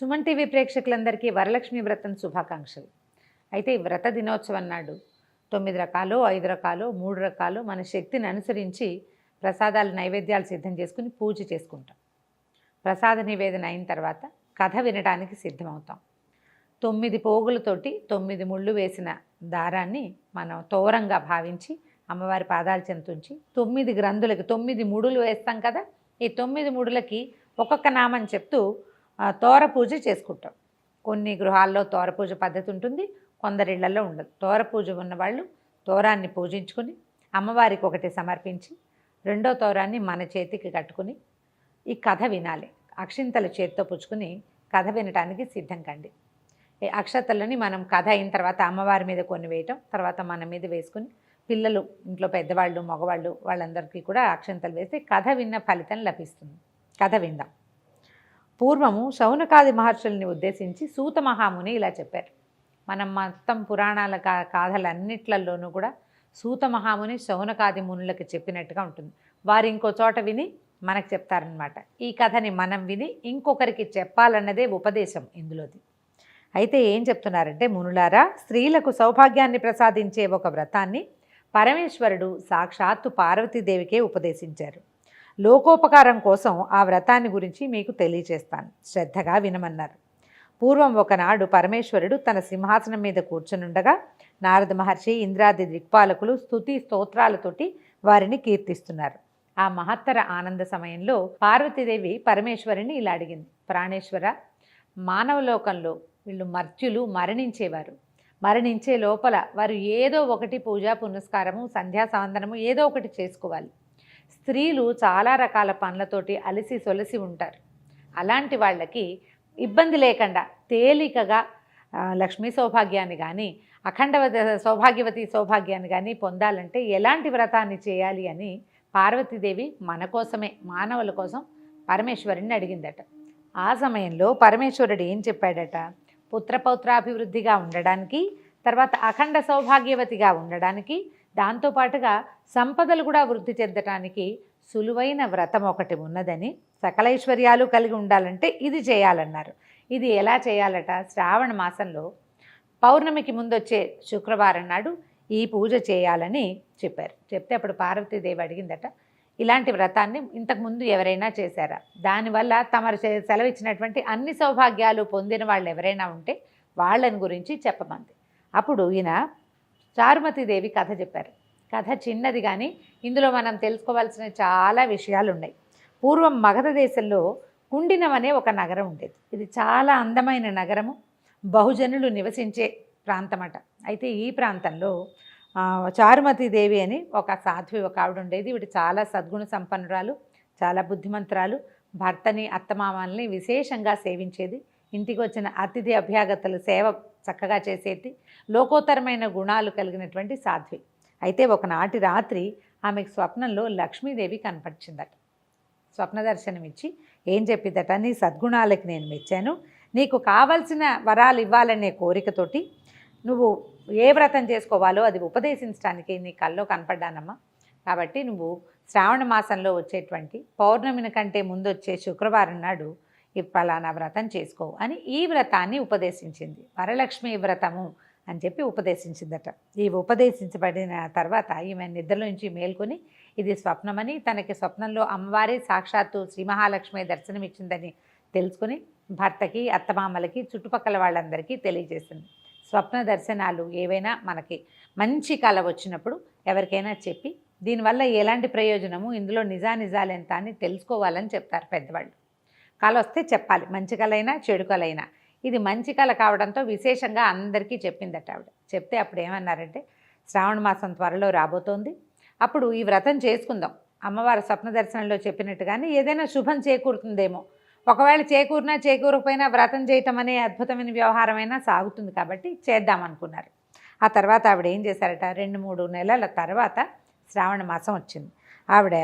Suman TV ప్రేక్షకులందరికీ వరలక్ష్మి వ్రతం శుభాకాంక్షలు. అయితే ఈ వ్రత దినోత్సవం నాడు 9 రకాలు, 5 రకాలు, 3 రకాలు మన శక్తిని అనుసరించి ప్రసాదాలు నైవేద్యాలు సిద్ధం చేసుకుని పూజ చేసుకుంటాం. ప్రసాద నివేదన అయిన తర్వాత కథ వినడానికి సిద్ధమవుతాం. 9 పోగులతోటి 9 ముళ్ళు వేసిన దారాన్ని మనం తోరంగా భావించి అమ్మవారి పాదాల చెంతుంచి 9 గ్రంథులకి 9 ముడులు వేస్తాం కదా. ఈ 9 ముడులకి ఒక్కొక్క నామం చెప్తూ తోర పూజ చేసుకుంటాం. కొన్ని గృహాల్లో తోర పూజ పద్ధతి ఉంటుంది, కొందరిళ్లలో ఉండదు. తోర పూజ ఉన్నవాళ్ళు తోరాన్ని పూజించుకుని అమ్మవారికి ఒకటి సమర్పించి రెండో తోరాన్ని మన చేతికి కట్టుకుని ఈ కథ వినాలి. అక్షింతలు చేతితో పుచ్చుకుని కథ వినటానికి సిద్ధం కండి. ఈ అక్షతలని మనం కథ అయిన తర్వాత అమ్మవారి మీద కొన్ని వేయటం, తర్వాత మన మీద వేసుకుని పిల్లలు, ఇంట్లో పెద్దవాళ్ళు, మగవాళ్ళు వాళ్ళందరికీ కూడా అక్షింతలు వేస్తే కథ విన్న ఫలితం లభిస్తుంది. కథ విందాం. పూర్వము శౌనకాది మహర్షుల్ని ఉద్దేశించి సూత మహాముని ఇలా చెప్పారు. మనం మొత్తం పురాణాల కాథలన్నిట్లలోనూ కూడా సూత మహాముని శౌనకాది మునులకు చెప్పినట్టుగా ఉంటుంది. వారు ఇంకో చోట విని మనకు చెప్తారనమాట. ఈ కథని మనం విని ఇంకొకరికి చెప్పాలన్నదే ఉపదేశం ఇందులోది. అయితే ఏం చెప్తున్నారంటే, మునులారా, స్త్రీలకు సౌభాగ్యాన్ని ప్రసాదించే ఒక వ్రతాన్ని పరమేశ్వరుడు సాక్షాత్తు పార్వతీదేవికే ఉపదేశించారు. లోకోపకారం కోసం ఆ వ్రతాన్ని గురించి మీకు తెలియచేస్తాను, శ్రద్ధగా వినమన్నారు. పూర్వం ఒకనాడు పరమేశ్వరుడు తన సింహాసనం మీద కూర్చునుండగా నారద మహర్షి, ఇంద్రాది దిక్పాలకులు స్తుతి స్తోత్రాలతోటి వారిని కీర్తిస్తున్నారు. ఆ మహత్తర ఆనంద సమయంలో పార్వతీదేవి పరమేశ్వరుని ఇలా అడిగింది. ప్రాణేశ్వర, మానవలోకంలో వీళ్ళు మర్త్యులు మరణించేవారు. మరణించే లోపల వారు ఏదో ఒకటి పూజా పునస్కారము, సంధ్యా సంవందనము ఏదో ఒకటి చేసుకోవాలి. స్త్రీలు చాలా రకాల పనులతోటి అలసి సొలసి ఉంటారు. అలాంటి వాళ్ళకి ఇబ్బంది లేకుండా తేలికగా లక్ష్మీ సౌభాగ్యాన్ని కానీ, సౌభాగ్యవతి సౌభాగ్యాన్ని కానీ పొందాలంటే ఎలాంటి వ్రతాన్ని చేయాలి అని పార్వతీదేవి మన కోసమే, మానవుల కోసం పరమేశ్వరుని అడిగిందట. ఆ సమయంలో పరమేశ్వరుడు ఏం చెప్పాడట, పుత్రపౌత్రాభివృద్ధిగా ఉండడానికి, తర్వాత అఖండ సౌభాగ్యవతిగా ఉండడానికి, దాంతోపాటుగా సంపదలు కూడా వృద్ధి చెందటానికి సులువైన వ్రతం ఒకటి ఉన్నదని, సకలైశ్వర్యాలు కలిగి ఉండాలంటే ఇది చేయాలన్నారు. ఇది ఎలా చేయాలట, శ్రావణ మాసంలో పౌర్ణమికి ముందొచ్చే శుక్రవారం నాడు ఈ పూజ చేయాలని చెప్పారు. చెప్తే అప్పుడు పార్వతీదేవి అడిగిందట, ఇలాంటి వ్రతాన్ని ఇంతకుముందు ఎవరైనా చేశారా? దానివల్ల తమరు సెలవిచ్చినటువంటి అన్ని సౌభాగ్యాలు పొందిన వాళ్ళు ఎవరైనా ఉంటే వాళ్ళని గురించి చెప్పమంది. అప్పుడు ఈయన చారుమతీదేవి కథ చెప్పారు. కథ చిన్నది కానీ ఇందులో మనం తెలుసుకోవాల్సిన చాలా విషయాలు ఉన్నాయి. పూర్వం మగధ దేశంలో కుండినం అనే ఒక నగరం ఉండేది. ఇది చాలా అందమైన నగరము, బహుజనులు నివసించే ప్రాంతమట. అయితే ఈ ప్రాంతంలో చారుమతీదేవి అని ఒక సాధ్వి, ఒక ఆవిడ ఉండేది. వీడు చాలా సద్గుణ సంపన్నురాలు, చాలా బుద్ధిమంతురాలు. భర్తని, అత్తమామల్ని విశేషంగా సేవించేది. ఇంటికి వచ్చిన అతిథి అభ్యాగతలు సేవ చక్కగా చేసేది, లోకోత్తరమైన గుణాలు కలిగినటువంటి సాధ్వి. అయితే ఒకనాటి రాత్రి ఆమెకు స్వప్నంలో లక్ష్మీదేవి కనపడిచిందట. స్వప్న దర్శనం ఇచ్చి ఏం చెప్పిద్దట, నీ సద్గుణాలకి నేను మెచ్చాను, నీకు కావలసిన వరాలు ఇవ్వాలనే కోరికతోటి నువ్వు ఏ వ్రతం చేసుకోవాలో అది ఉపదేశించడానికి నీ కల్లో కనపడ్డానమ్మా. కాబట్టి నువ్వు శ్రావణ మాసంలో వచ్చేటువంటి పౌర్ణమిని కంటే ముందు వచ్చే శుక్రవారం నాడు ఈ ఫలానా వ్రతం చేసుకో అని ఈ వ్రతాన్ని ఉపదేశించింది. వరలక్ష్మి వ్రతము అని చెప్పి ఉపదేశించిందట. ఈ ఉపదేశించబడిన తర్వాత ఈమె నిద్రలోంచి మేల్కొని ఇది స్వప్నమని, తనకి స్వప్నంలో అమ్మవారి సాక్షాత్తు శ్రీ మహాలక్ష్మి దర్శనమిచ్చిందని తెలుసుకుని భర్తకి, అత్తమామలకి, చుట్టుపక్కల వాళ్ళందరికీ తెలియజేసింది. స్వప్న దర్శనాలు ఏవైనా మనకి మంచి కళ వచ్చినప్పుడు ఎవరికైనా చెప్పి దీనివల్ల ఎలాంటి ప్రయోజనము, ఇందులో నిజానిజాలు ఎంత అని తెలుసుకోవాలని చెప్తారు పెద్దవాళ్ళు. కళ వస్తే చెప్పాలి, మంచి కళ అయినా చెడు కళ అయినా. ఇది మంచి కళ కావడంతో విశేషంగా అందరికీ చెప్పిందట ఆవిడ. చెప్తే అప్పుడు ఏమన్నారంటే, శ్రావణ మాసం త్వరలో రాబోతోంది, అప్పుడు ఈ వ్రతం చేసుకుందాం. అమ్మవారి స్వప్న దర్శనంలో చెప్పినట్టుగానే ఏదైనా శుభం చేకూరుతుందేమో, ఒకవేళ చేకూరినా చేకూరకపోయినా వ్రతం చేయటం అనే అద్భుతమైన వ్యవహారమైనా సాగుతుంది కాబట్టి చేద్దామనుకున్నారు. ఆ తర్వాత ఆవిడ ఏం చేశారట, 2-3 నెలల తర్వాత శ్రావణ మాసం వచ్చింది. ఆవిడ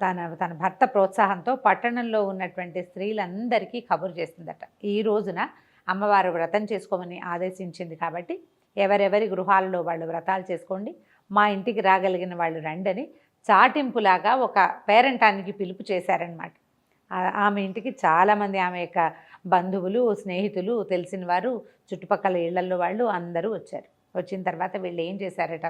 తన భర్త ప్రోత్సాహంతో పట్టణంలో ఉన్నటువంటి స్త్రీలందరికీ కబురు చేసిందట. ఈ రోజున అమ్మవారు వ్రతం చేసుకోమని ఆదేశించింది కాబట్టి ఎవరెవరి గృహాలలో వాళ్ళు వ్రతాలు చేసుకోండి, మా ఇంటికి రాగలిగిన వాళ్ళు రండని చాటింపులాగా ఒక పేరంటానికి పిలుపు చేశారనమాట. ఆమె ఇంటికి చాలామంది, ఆమె యొక్క బంధువులు, స్నేహితులు, తెలిసిన వారు, చుట్టుపక్కల ఇళ్లల్లో వాళ్ళు అందరూ వచ్చారు. వచ్చిన తర్వాత వీళ్ళు ఏం చేశారట,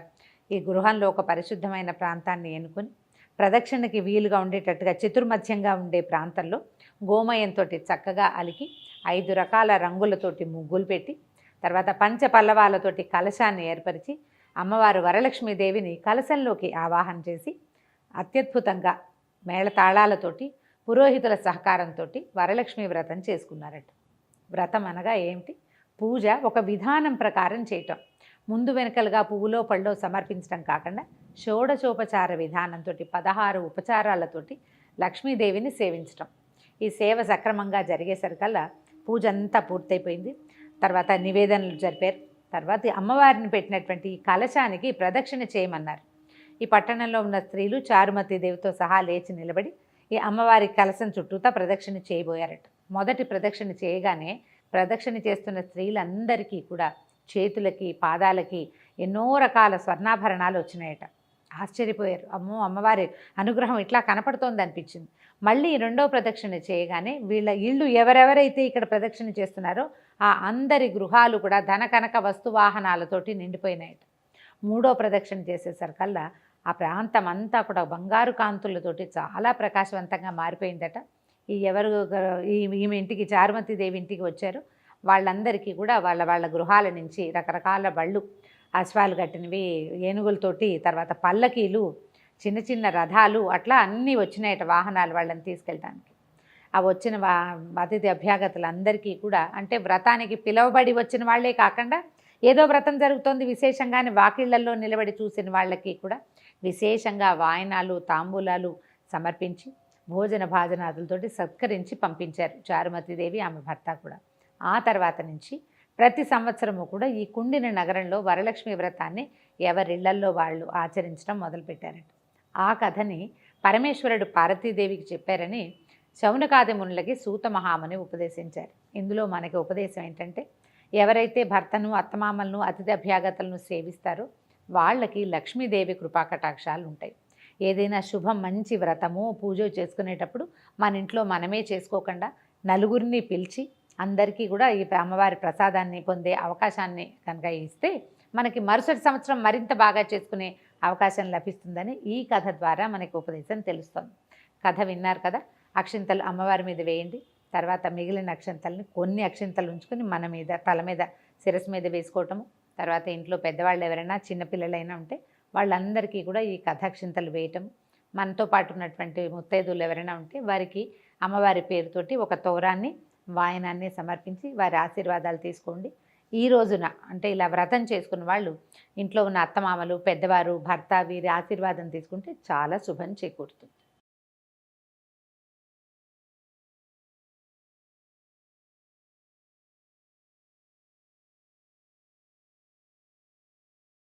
ఈ గృహంలో ఒక పరిశుద్ధమైన ప్రాంతాన్ని ఎన్నుకొని ప్రదక్షిణకి వీలుగా ఉండేటట్టుగా చతుర్మధ్యంగా ఉండే ప్రాంతంలో గోమయంతో చక్కగా అలికి 5 రకాల రంగులతోటి ముగ్గులు పెట్టి తర్వాత పంచపల్లవాలతోటి కలశాన్ని ఏర్పరిచి అమ్మవారు వరలక్ష్మీదేవిని కలశంలోకి ఆవాహన చేసి అత్యద్భుతంగా మేళతాళాలతోటి పురోహితుల సహకారంతో వరలక్ష్మి వ్రతం చేసుకున్నారట. వ్రతం అనగా ఏమిటి? పూజ ఒక విధానం ప్రకారం చేయటం. ముందు వెనకలుగా పువ్వులో పళ్ళో సమర్పించడం కాకుండా షోడశోపచార విధానంతో 16 ఉపచారాలతోటి లక్ష్మీదేవిని సేవించటం. ఈ సేవ సక్రమంగా జరిగేసరికల్లా పూజ అంతా పూర్తయిపోయింది. తర్వాత నివేదనలు జరిపారు. తర్వాత అమ్మవారిని పెట్టినటువంటి ఈ కలశానికి ప్రదక్షిణ చేయమన్నారు. ఈ పట్టణంలో ఉన్న స్త్రీలు చారుమతి దేవితో సహా లేచి నిలబడి ఈ అమ్మవారి కలశం చుట్టూతా ప్రదక్షిణ చేయబోయారట. మొదటి ప్రదక్షిణ చేయగానే ప్రదక్షిణ చేస్తున్న స్త్రీలందరికీ కూడా చేతులకి పాదాలకి ఎన్నో రకాల స్వర్ణాభరణాలు వచ్చినాయట. ఆశ్చర్యపోయారు. అమ్మో, అమ్మవారి అనుగ్రహం ఇట్లా కనపడుతోంది అనిపించింది. మళ్ళీ రెండో ప్రదక్షిణ చేయగానే వీళ్ళ ఇళ్ళు ఎవరెవరైతే ఇక్కడ ప్రదక్షిణ చేస్తున్నారో ఆ అందరి గృహాలు కూడా ధన కనక వస్తువాహనాలతోటి నిండిపోయినాయట. మూడో ప్రదక్షిణ చేసేసరికల్లా ఆ ప్రాంతం అంతా కూడా బంగారు కాంతులతోటి చాలా ప్రకాశవంతంగా మారిపోయిందట. ఈమె ఇంటికి చారుమతి దేవి ఇంటికి వచ్చారు. వాళ్ళందరికీ కూడా వాళ్ళ గృహాల నుంచి రకరకాల బళ్ళు, అశ్వాలు కట్టినవి, ఏనుగులతోటి, తర్వాత పల్లకీలు, చిన్న చిన్న రథాలు, అట్లా అన్నీ వచ్చినాయట వాహనాలు వాళ్ళని తీసుకెళ్ళడానికి. ఆ వచ్చిన అతిథి అభ్యాగతులందరికీ కూడా అంటే వ్రతానికి పిలువబడి వచ్చిన వాళ్ళే కాకుండా ఏదో వ్రతం జరుగుతోంది విశేషంగానే వాకిళ్లలో నిలబడి చూసిన వాళ్ళకి కూడా విశేషంగా వాయనాలు, తాంబూలాలు సమర్పించి భోజన భాజనాదులతోటి సత్కరించి పంపించారు చారుమతీదేవి, ఆమె భర్త కూడా. ఆ తర్వాత నుంచి ప్రతి సంవత్సరము కూడా ఈ కుండిన నగరంలో వరలక్ష్మి వ్రతాన్ని ఎవరిళ్లల్లో వాళ్ళు ఆచరించడం మొదలుపెట్టారట. ఆ కథని పరమేశ్వరుడు పార్వతీదేవికి చెప్పారని శౌనకాది మునులకి సూత మహాముని ఉపదేశించారు. ఇందులో మనకి ఉపదేశం ఏంటంటే, ఎవరైతే భర్తను, అత్తమామలను, అతిథి అభ్యాగతలను సేవిస్తారో వాళ్ళకి లక్ష్మీదేవి కృపాకటాక్షాలు ఉంటాయి. ఏదైనా శుభం, మంచి వ్రతము, పూజ చేసుకునేటప్పుడు మన ఇంట్లో మనమే చేసుకోకుండా నలుగురిని పిలిచి అందరికీ కూడా ఈ అమ్మవారి ప్రసాదాన్ని పొందే అవకాశాన్ని కనుక ఇస్తే మనకి మరుసటి సంవత్సరం మరింత బాగా చేసుకునే అవకాశం లభిస్తుందని ఈ కథ ద్వారా మనకి ఉపదేశం తెలుస్తుంది. కథ విన్నారు కదా. అక్షింతలు అమ్మవారి మీద వేయండి. తర్వాత మిగిలిన అక్షింతల్ని కొన్ని అక్షింతలు ఉంచుకొని మన మీద, తల మీద, శిరస్సు మీద వేసుకోవటము. తర్వాత ఇంట్లో పెద్దవాళ్ళు ఎవరైనా చిన్నపిల్లలైనా ఉంటే వాళ్ళందరికీ కూడా ఈ కథాక్షింతలు వేయటం. మనతో పాటు ఉన్నటువంటి ముత్తైదులు ఎవరైనా ఉంటే వారికి అమ్మవారి పేరుతోటి ఒక తోరాన్ని, వాయనాన్ని సమర్పించి వారి ఆశీర్వాదాలు తీసుకోండి. ఈ రోజున అంటే ఇలా వ్రతం చేసుకున్న వాళ్ళు ఇంట్లో ఉన్న అత్తమామలు, పెద్దవారు, భర్త వీరి ఆశీర్వాదం తీసుకుంటే చాలా శుభం చేకూరుతుంది.